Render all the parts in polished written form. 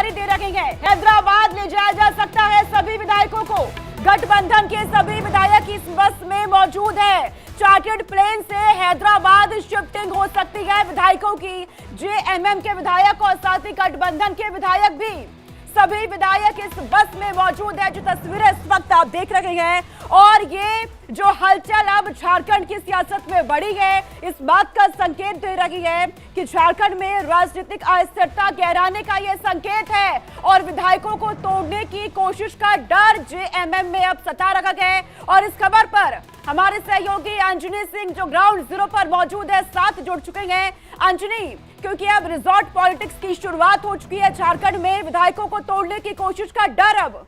जानकारी दे रहे हैं। हैदराबाद ले जाया जा सकता है सभी विधायकों को। गठबंधन के सभी विधायक इस बस में मौजूद है। चार्टर्ड प्लेन से हैदराबाद शिफ्टिंग हो सकती है विधायकों की। जेएमएम के विधायक और साथ ही गठबंधन के विधायक भी, सभी विधायक इस बस में मौजूद है। जो तस्वीरें इस वक्त आप देख रहे हैं, और ये जो हलचल अब झारखंड की सियासत में बढ़ी है, इस बात का संकेत दे रही है कि झारखंड में राजनीतिक अस्थिरता गहराने का ये संकेत है और विधायकों को तोड़ने की कोशिश का डर जेएमएम में अब सता रखा है। और इस खबर पर हमारे सहयोगी अंजनी सिंह जो ग्राउंड जीरो पर मौजूद है, साथ जुड़ चुके हैं। अंजनी, क्योंकि अब रिजॉर्ट पॉलिटिक्स की शुरुआत हो चुकी है झारखंड में, विधायकों को तोड़ने की कोशिश का डर अब।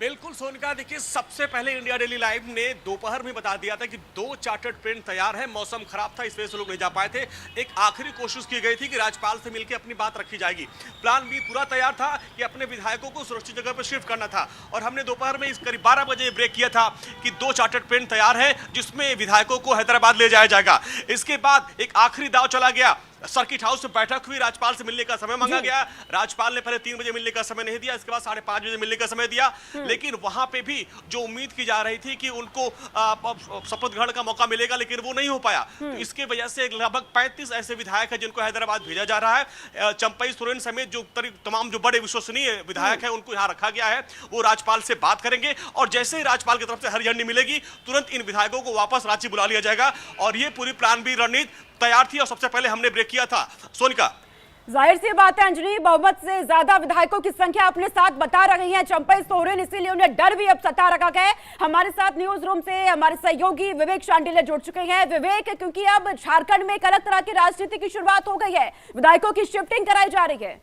बिल्कुल सोनिका, देखिए सबसे पहले इंडिया डेली लाइव ने दोपहर में बता दिया था कि 2 चार्टर्ड प्लेन तैयार है। मौसम खराब था, इस वजह से लोग नहीं जा पाए थे। एक आखिरी कोशिश की गई थी कि राज्यपाल से मिलकर अपनी बात रखी जाएगी। प्लान बी पूरा तैयार था कि अपने विधायकों को सुरक्षित जगह पर शिफ्ट करना था। और हमने दोपहर में इस करीब 12 बजे ब्रेक किया था कि 2 चार्टर्ड प्लेन तैयार है जिसमें विधायकों को हैदराबाद ले जाया जाएगा। इसके बाद एक आखिरी दाव चला गया। सर्किट हाउस में बैठक हुई, राज्यपाल से मिलने का समय मांगा गया। राज्यपाल ने पहले 3 बजे मिलने का समय नहीं दिया, इसके बाद 5:30 बजे मिलने का समय दिया। लेकिन वहां पे भी जो उम्मीद की जा रही थी कि उनको शपथ ग्रहण का मौका मिलेगा, लेकिन वो नहीं हो पाया। तो इसके वजह से लगभग 35 ऐसे विधायक हैं जिनको हैदराबाद भेजा जा रहा है। चंपई सोरेन समेत जो तमाम जो बड़े विश्वसनीय विधायक हैं उनको यहाँ रखा गया है। वो राज्यपाल से बात करेंगे और जैसे ही राज्यपाल की तरफ से हरी झंडी मिलेगी, तुरंत इन विधायकों को वापस रांची बुला लिया जाएगा। और ये पूरी प्लान बी रणनीति तैयार थी और सबसे पहले हमने ब्रेक किया था। सोनिका, जाहिर सी बात है अंजनी, बहुमत से ज्यादा विधायकों की संख्या अपने साथ बता रही है चंपई सोरेन, इसीलिए उन्हें डर भी अब सता रखा गया है। हमारे साथ न्यूज रूम से हमारे सहयोगी विवेक शांडिल्य जुड़ चुके हैं। विवेक, क्योंकि अब झारखंड में एक अलग तरह की राजनीति की शुरुआत हो गई है, विधायकों की शिफ्टिंग कराई जा रही है।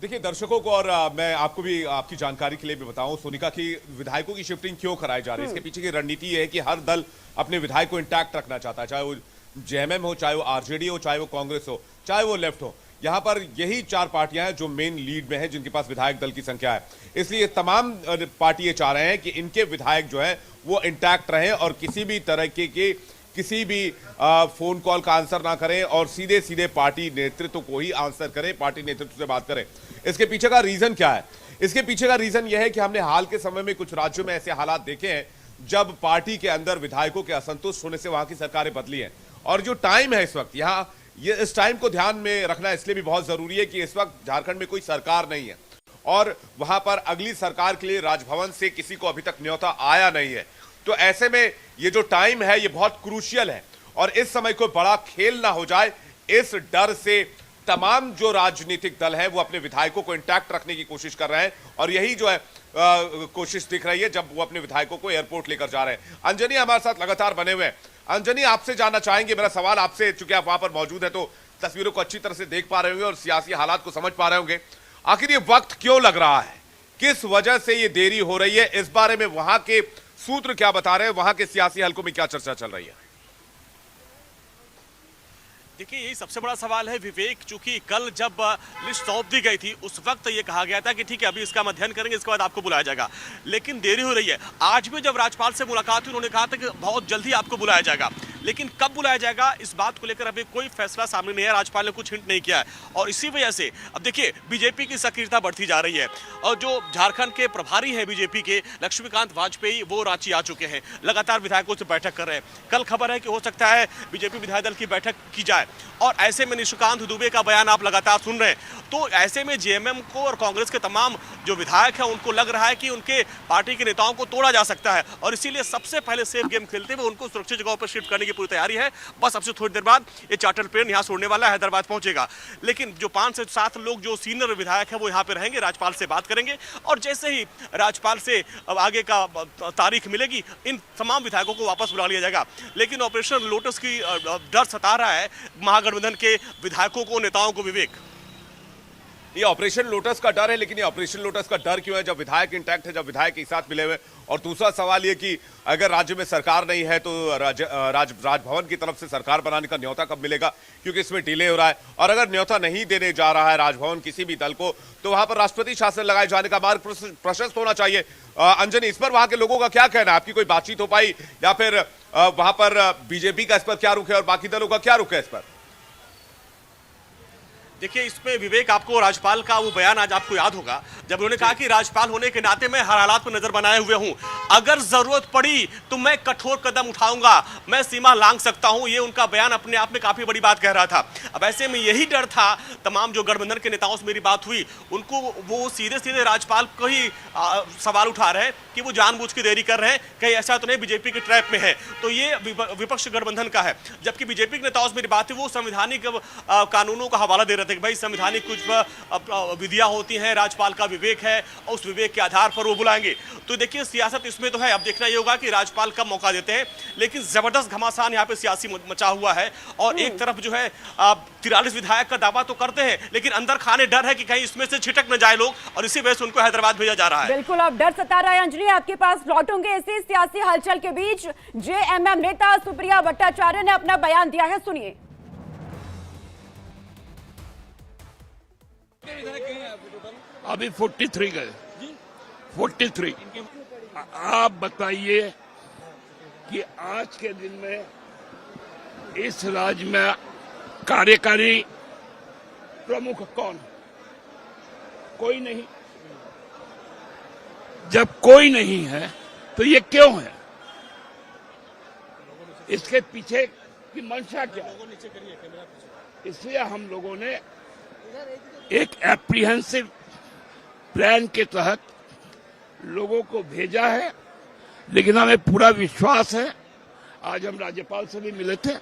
देखिए दर्शकों को, और मैं आपको भी आपकी जानकारी के लिए भी बताऊं सोनिका, की विधायकों की शिफ्टिंग क्यों कराई जा रही है। इसके पीछे की रणनीति है कि हर दल अपने विधायक को इंटैक्ट रखना चाहता है, चाहे वो जेएमएम हो, चाहे वो आरजेडी हो, चाहे वो कांग्रेस हो, चाहे वो लेफ्ट हो। यहां पर यही 4 पार्टियां हैं जो मेन लीड में हैं, जिनके पास विधायक दल की संख्या है। इसलिए तमाम पार्टी ये चाह रहे हैं कि इनके विधायक जो है वो इंटैक्ट रहें और किसी भी तरह के किसी भी फोन कॉल का आंसर ना करें और सीधे सीधे पार्टी नेतृत्व को ही आंसर करें, पार्टी नेतृत्व से बात करें। इसके पीछे का रीजन क्या है? इसके पीछे का रीजन यह है कि हमने हाल के समय में कुछ राज्यों में ऐसे हालात देखे हैं जब पार्टी के अंदर विधायकों के असंतुष्ट होने से वहां की सरकारें बदली हैं। और जो टाइम है इस वक्त, इस टाइम को ध्यान में रखना इसलिए भी बहुत जरूरी है कि इस वक्त झारखंड में कोई सरकार नहीं है और वहां पर अगली सरकार के लिए राजभवन से किसी को अभी तक न्योता आया नहीं है। तो ऐसे में ये जो टाइम है ये बहुत क्रूशियल है और इस समय कोई बड़ा खेल ना हो जाए, इस डर से तमाम जो राजनीतिक दल है वो अपने विधायकों को इंटैक्ट रखने की कोशिश कर रहे हैं। और यही जो है कोशिश दिख रही है जब वो अपने विधायकों को एयरपोर्ट लेकर जा रहे हैं। अंजनी हमारे साथ लगातार बने हुए हैं। अंजनी, आपसे जानना चाहेंगे, मेरा सवाल आपसे, चूंकि आप वहां पर मौजूद है तो तस्वीरों को अच्छी तरह से देख पा रहे होंगे और सियासी हालात को समझ पा रहे होंगे, आखिर ये वक्त क्यों लग रहा है, किस वजह से ये देरी हो रही है, इस बारे में वहां के सूत्र क्या बता रहे हैं, वहां के सियासी हलकों में क्या चर्चा चल रही है? देखिए यही सबसे बड़ा सवाल है विवेक, चूंकि कल जब लिस्ट सौंप दी गई थी उस वक्त ये कहा गया था कि ठीक है अभी इसका अध्ययन करेंगे, इसके बाद आपको बुलाया जाएगा, लेकिन देरी हो रही है। आज भी जब राज्यपाल से मुलाकात हुई उन्होंने कहा था कि बहुत जल्दी आपको बुलाया जाएगा, लेकिन कब बुलाया जाएगा इस बात को लेकर अभी कोई फैसला सामने नहीं है। राज्यपाल ने कुछ हिंट नहीं किया है और इसी वजह से अब देखिए बीजेपी की सक्रियता बढ़ती जा रही है और जो झारखंड के प्रभारी हैं बीजेपी के लक्ष्मीकांत वाजपेयी, वो रांची आ चुके हैं, लगातार विधायकों से बैठक कर रहे हैं। कल खबर है कि हो सकता है बीजेपी विधायक दल की बैठक की जाए और ऐसे में निशिकांत दुबे का बयान आप लगातार सुन रहे हैं। तो ऐसे में जेएमएम को और कांग्रेस के तमाम जो विधायक हैं उनको लग रहा है कि उनके पार्टी के नेताओं को तोड़ा जा सकता है और इसीलिए सबसे पहले सेफ गेम खेलते हुए उनको सुरक्षित जगहों पर शिफ्ट करने की पूरी तैयारी है। बस अब से थोड़ी देर बाद ये चार्टर प्लेन यहाँ छोड़ने वाला है, हैदराबाद पहुंचेगा। लेकिन जो 5 से 7 लोग जो सीनियर विधायक हैं वो यहाँ पे रहेंगे, राज्यपाल से बात करेंगे और जैसे ही राज्यपाल से आगे का तारीख मिलेगी इन तमाम विधायकों को वापस बुला लिया जाएगा। लेकिन ऑपरेशन लोटस की डर सता रहा है महागठबंधन के विधायकों को, नेताओं को। विवेक, ये ऑपरेशन लोटस का डर है, लेकिन ये ऑपरेशन लोटस का डर क्यों है जब विधायक इंटैक्ट है, जब विधायक एक साथ मिले हुए? और दूसरा सवाल ये कि अगर राज्य में सरकार नहीं है तो राजभवन की तरफ से सरकार बनाने का न्योता कब मिलेगा, क्योंकि इसमें डिले हो रहा है। और अगर न्योता नहीं देने जा रहा है राजभवन किसी भी दल को तो वहां पर राष्ट्रपति शासन लगाए जाने का मार्ग प्रशस्त होना चाहिए। अंजनी, इस पर वहां के लोगों का क्या कहना है? आपकी कोई बातचीत हो पाई या फिर वहां पर बीजेपी का इस पर क्या रुख है और बाकी दलों का क्या रुख है इस पर? देखिए, इसमें विवेक, आपको राज्यपाल का वो बयान आज आपको याद होगा, जब उन्होंने कहा कि राज्यपाल होने के नाते मैं हर हालात पर नजर बनाए हुए हूं, अगर जरूरत पड़ी तो मैं कठोर कदम उठाऊंगा, मैं सीमा लांघ सकता हूं। ये उनका बयान अपने आप में काफी बड़ी बात कह रहा था। अब ऐसे में यही डर था, तमाम जो गठबंधन के नेताओं से मेरी बात हुई, उनको वो सीधे सीधे राज्यपाल को ही सवाल उठा रहे हैं कि वो जानबूझ के देरी कर रहे हैं, कहीं ऐसा तो नहीं बीजेपी के ट्रैप में है। तो ये विपक्ष गठबंधन का है। जबकि बीजेपी के नेताओं से मेरी बात हुई, वो संवैधानिक कानूनों का हवाला दे रहे थे कि भाई संवैधानिक कुछ विधियां होती हैं, राज्यपाल का विवेक है और उस विवेक के आधार पर वो बुलाएंगे। तो देखिए, सियासत इसमें तो है। अब देखना ये होगा कि राज्यपाल कब मौका देते हैं, लेकिन जबरदस्त घमासान यहाँ पे सियासी मचा हुआ है। और एक तरफ जो है 43 विधायक का दावा तो करते हैं, लेकिन अंदर खाने डर है कि कहीं इसमें से छिटक न जाए लोग, और इसी वजह से उनको हैदराबाद भेजा जा रहा है। बिल्कुल, अब डर सता रहा है। अंजलि, आपके पास लौटूंगे। इसी सियासी हलचल के बीच जेएमएम नेता सुप्रिया भट्टाचार्य ने अपना बयान दिया है, सुनिए। अभी 43 गए, 43। आप बताइए कि आज के दिन में इस राज्य में कार्यकारी प्रमुख कौन है? कोई नहीं। जब कोई नहीं है तो ये क्यों है? इसके पीछे की मंशा क्या है? इसलिए हम लोगों ने एक एप्रीहेंसिव प्लान के तहत लोगों को भेजा है, लेकिन हमें पूरा विश्वास है, आज हम राज्यपाल से भी मिले थे,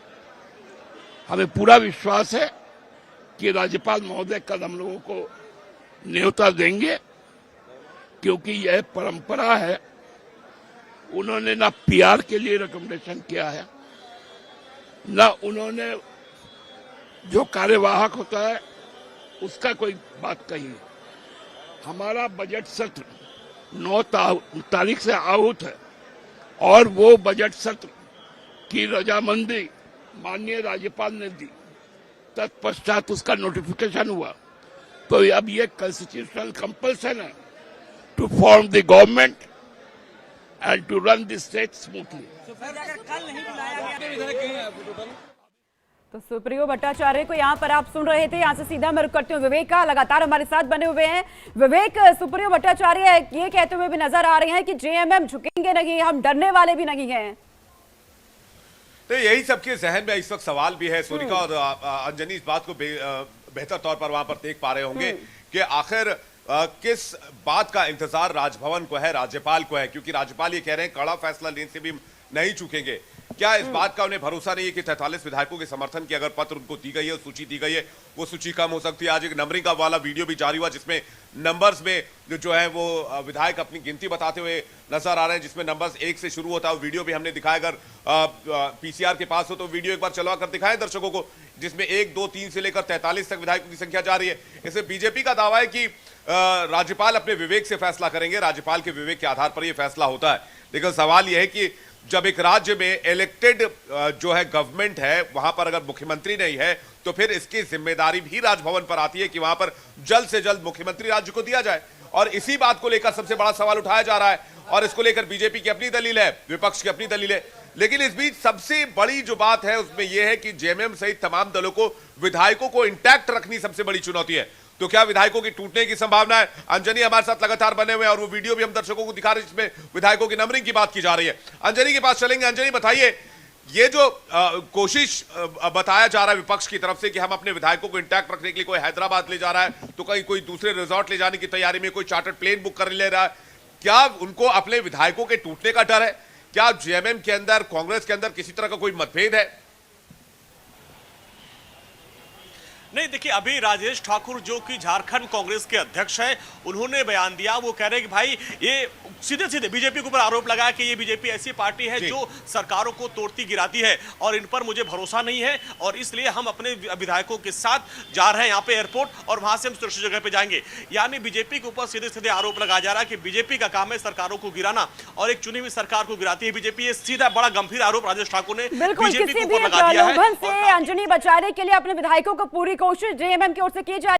हमें पूरा विश्वास है कि राज्यपाल महोदय कल हम लोगों को न्योता देंगे, क्योंकि यह परंपरा है। उन्होंने ना पीआर के लिए रिकमेंडेशन किया है, ना उन्होंने जो कार्यवाहक होता है उसका कोई बात कही है। हमारा बजट सत्र 9 तारीख से आहूत है और वो बजट सत्र की रजामंदी माननीय राज्यपाल ने दी, तत्पश्चात उसका नोटिफिकेशन हुआ। तो अब ये कॉन्स्टिट्यूशनल कंपल्सन है to form the government and to run the state smoothly. तो सुप्रियो भट्टाचार्य को यहाँ पर आप सुन रहे थे। यहाँ से सीधा मैं रुक करती हूँ विवेक का, लगातार हमारे साथ बने हुए हैं। विवेक, सुप्रियो भट्टाचार्य ये कहते हुए भी नजर आ रहे हैं कि जेएमएम झुकेंगे नहीं, हम डरने वाले भी नहीं हैं। तो यही सबके जहन में इस वक्त सवाल भी है। सोनिका और अंजनी इस बात को बेहतर तौर पर वहां पर देख पा रहे होंगे कि आखिर किस बात का इंतजार राजभवन को है, राज्यपाल को है, क्योंकि राज्यपाल ये कह रहे हैं कड़ा फैसला लेने से भी नहीं चूकेंगे। क्या इस बात का उन्हें भरोसा नहीं है कि 43 विधायकों के समर्थन की अगर पत्र उनको दी गई है, सूची दी गई है, वो सूची कम हो सकती है? आज एक नंबरिंग का वाला वीडियो भी जारी हुआ जिसमें नंबर्स में जो है वो विधायक अपनी गिनती बताते हुए नजर आ रहे हैं, जिसमें नंबर्स 1 से शुरू होता है। वीडियो भी हमने दिखाया, अगर पीसीआर के पास हो तो वीडियो एक बार चलवा कर दिखाएं दर्शकों को, जिसमें 1, 2, 3 से लेकर 43 तक विधायकों की संख्या जा रही है। इसमें बीजेपी का दावा है कि राज्यपाल अपने विवेक से फैसला करेंगे, राज्यपाल के विवेक के आधार पर यह फैसला होता है। लेकिन सवाल यह है कि जब एक राज्य में इलेक्टेड जो है गवर्नमेंट है, वहां पर अगर मुख्यमंत्री नहीं है तो फिर इसकी जिम्मेदारी भी राजभवन पर आती है कि वहां पर जल्द से जल्द मुख्यमंत्री राज्य को दिया जाए। और इसी बात को लेकर सबसे बड़ा सवाल उठाया जा रहा है, और इसको लेकर बीजेपी की अपनी दलील है, विपक्ष की अपनी दलील है। लेकिन इस बीच सबसे बड़ी जो बात है उसमें यह है कि जेएमएम सहित तमाम दलों को विधायकों को इंटैक्ट रखनी सबसे बड़ी चुनौती है। तो क्या विधायकों की टूटने की संभावना है? अंजनी हमारे साथ लगातार बने हुए हैं और वो वीडियो भी हम दर्शकों को दिखा रहे हैं जिसमें विधायकों की नंबरिंग की बात की जा रही है। अंजनी के पास चलेंगे। अंजनी, बताइए, ये जो कोशिश बताया जा रहा है विपक्ष की तरफ से कि हम अपने विधायकों को इंटैक्ट रखने के लिए कोई हैदराबाद ले जा रहा है, तो कहीं कोई दूसरे रिजॉर्ट ले जाने की तैयारी में, कोई चार्टर्ड प्लेन बुक कर ले रहा है, क्या उनको अपने विधायकों के टूटने का डर है? क्या जेएमएम के अंदर, कांग्रेस के अंदर किसी तरह का कोई मतभेद है? नहीं, देखिए, अभी राजेश ठाकुर जो कि झारखंड कांग्रेस के अध्यक्ष हैं, उन्होंने बयान दिया। वो कह रहे हैं कि भाई ये सीधे सीधे बीजेपी के ऊपर आरोप लगाया कि ये बीजेपी ऐसी पार्टी है जो सरकारों को तोड़ती गिराती है और इन पर मुझे भरोसा नहीं है, और इसलिए हम अपने विधायकों के साथ जा रहे हैं यहाँ पे एयरपोर्ट, और वहां से हम सुरक्षित जगह पे जाएंगे। यानी बीजेपी के ऊपर सीधे सीधे आरोप लगाया जा रहा है कि बीजेपी का काम है सरकारों को गिराना, और एक चुनी हुई सरकार को गिराती है बीजेपी। ये सीधा बड़ा गंभीर आरोप राजेश ठाकुर ने बीजेपी के ऊपर लगा दिया है। अंजनी बचाने के लिए अपने विधायकों को पूरी कोशिश जेएमएम की ओर से की जा